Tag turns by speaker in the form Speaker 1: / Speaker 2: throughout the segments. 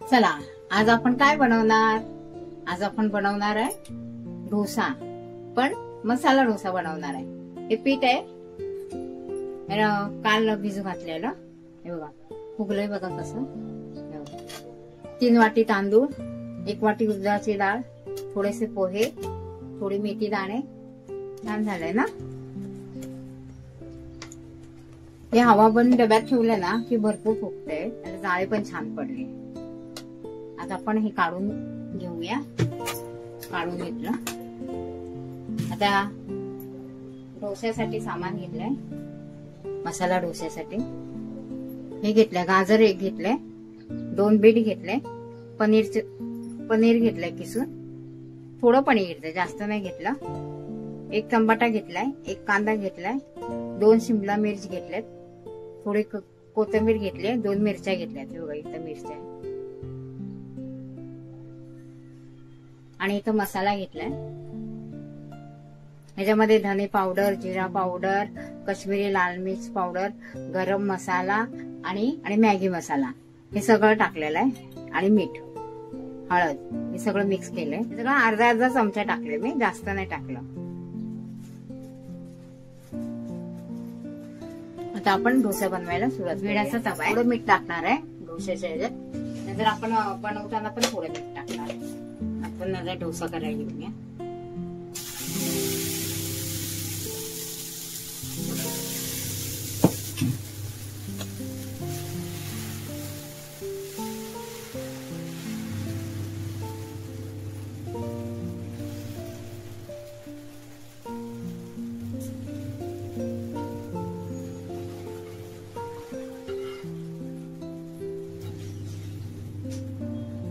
Speaker 1: चला आज आपण काय बनवणार? आज आपण बनवणार आहे डोसा, पण मसाला डोसा बनवणार आहे। हे पीठ आहे काल भिजू घातलेलं, हे बघा फुगलंय बघा कसं। 3 वाटी तांदूळ, 1 वाटी उडदाची डाळ, थोडेसे पोहे, थोडी मेथी दाणे। छान झालंय ना? हे हवा बंद डब्यात ठेवलं ना की भरपूर फुगते आणि जाळे पण छान पडले। आज आपण हे काढून घेऊया। काढून घेतलं। आता डोस्यासाठी सामान घेतलंय, मसाला डोस्यासाठी हे घेतलंय, गाजर एक घेतलंय, 2 बीट घेतले, पनीर घेतलंय किसून, थोडं पनीर घेतलंय, जास्त नाही घेतलं। 1 टमाटा घेतलाय, 1 कांदा घेतलाय, 2 शिमला मिर्च घेतल्यात, थोडी कोथिंबीर घेतली, 2 मिरच्या घेतल्यात, बघा इथं मिरच्या, आणि इथं मसाला घेतलाय। ह्याच्यामध्ये धने पावडर, जिरा पावडर, काश्मीरी लाल मिर्च पावडर, गरम मसाला आणि मॅगी मसाला हे सगळं टाकलेलं आहे, आणि मीठ, हळद हे सगळं मिक्स केलंय। सगळं अर्धा चमचा टाकले मी, जास्त नाही टाकलं। आता आपण डोसा बनवायला सुरुवात। वेळाचा तवा आहे, थोडं मीठ टाकणार आहे डोश्याच्या ह्याच्यात, नंतर आपण बनवताना पण थोडं मीठ टाकणार आहे। आपण आता डोसा करायला घेऊया।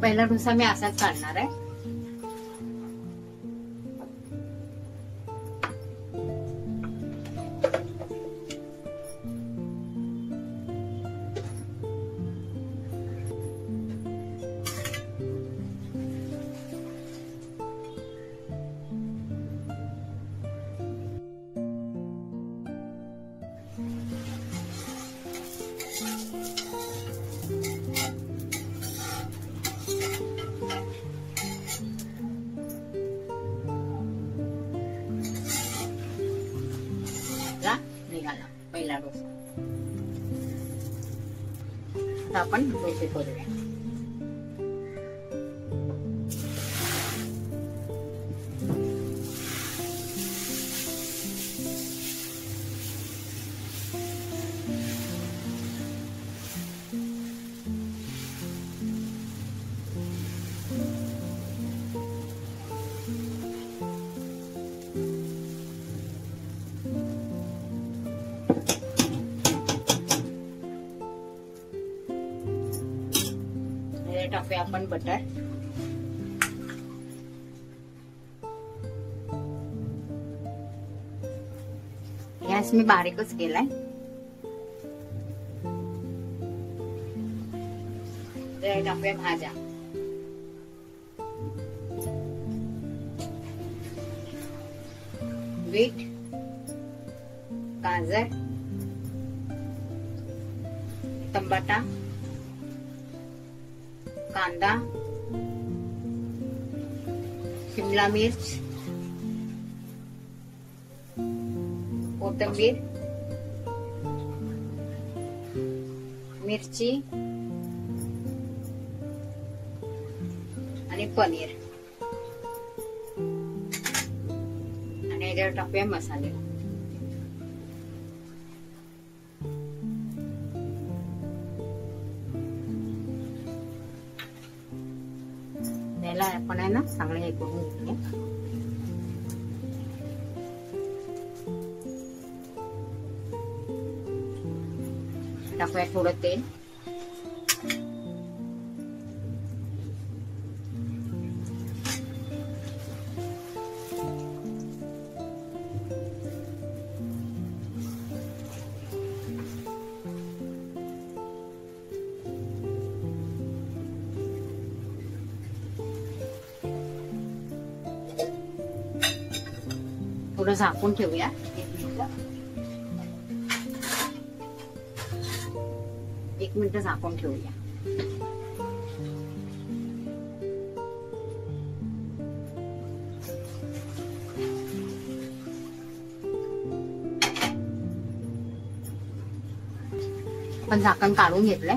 Speaker 1: पहिला डोसा मी असाच काढणार आहे। निघाला पहिला डोसा। आता आपण डोसे करूया। टाकूया आपण बटर, गॅस मी बारीकच केलाय। टाकूया भाज्या, बीट, गाजर, टमाटा, कांदा, शिमला मिर्च, कोथिंबीर, मिरची आणि पनीर, आणि याच्यावर टाकूया मसाले। आपण आहे ना चांगलं हे करून घेऊया। टाकूया थोडं तेल, थोडं झाकून ठेवूया 1 मिनिट झाकून ठेवूया। आपण झाकण काढून घेतलंय.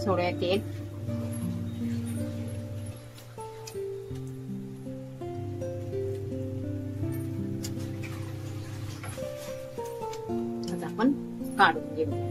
Speaker 1: सोडूया तेल. आता आपण काढून घेऊया.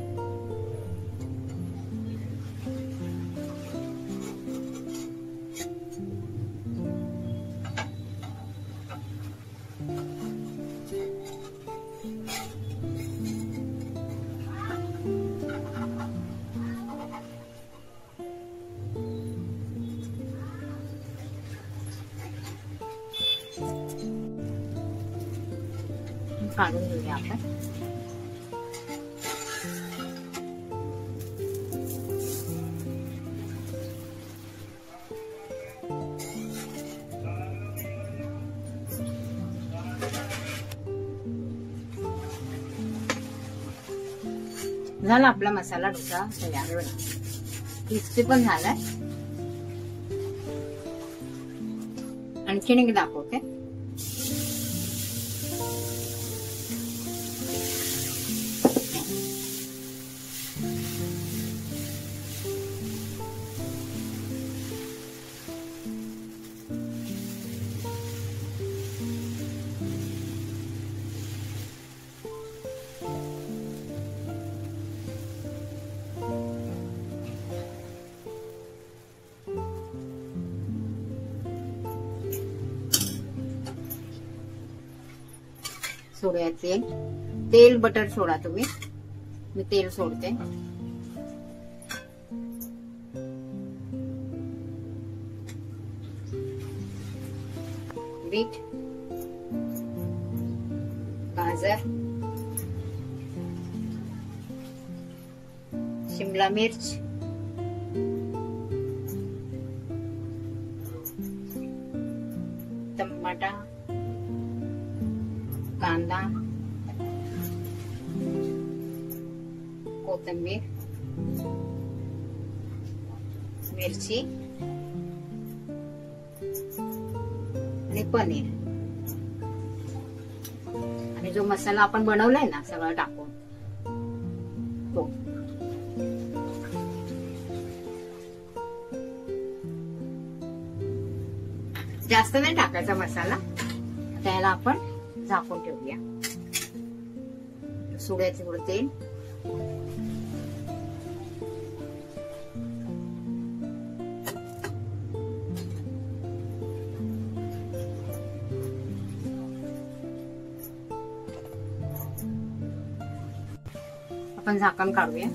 Speaker 1: काढून घेऊया आपण. झाला आपला मसाला डोसा तयार. क्रिस्पी पण झालाय. आणखीन एक दाखवते. सोडूया तेल. तेल बटर सोडा तुम्ही. मी तेल सोडते. बीट, गाजर, शिमला मिर्च, टमाटा, कांदा, कोथिंबीर, मिरची आणि पनीर आणि जो मसाला आपण बनवलाय ना सगळं टाकून तो. जास्त नाही टाकायचा मसाला. त्याला आपण झाकून ठेवूया. सोडायचं थोडं तेल. आपण झाकण काढूया.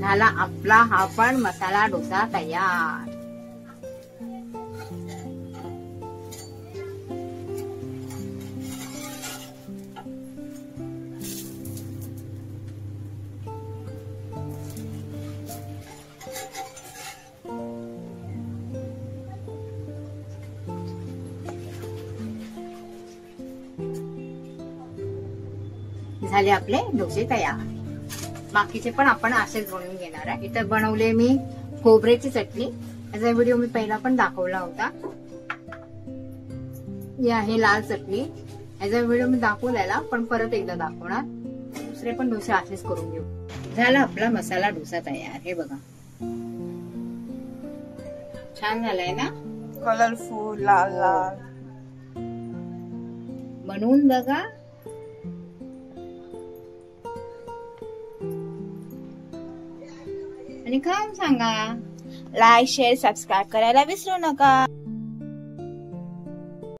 Speaker 1: झाला आपला हा पण मसाला डोसा तयार. झाले आपले डोसे तयार. बाकीचे पण आपण असेच बनवून घेणार आहे. इथं बनवले मी खोबऱ्याची चटणी. याचा व्हिडिओ मी पहिला पण दाखवला होता. ही आहे लाल चटणी. याचा व्हिडिओ मी दाखवलेला पण परत एकदा दाखवणार. दुसरे पण डोसे असेच करून घेऊ. झाला आपला मसाला डोसा तयार. हे बघा छान झालाय ना,
Speaker 2: कलरफुल लाल लाल.
Speaker 1: बनवून बघा आणि खाऊन सांगा.
Speaker 2: लाईक शेअर सबस्क्राईब करायला विसरू नका.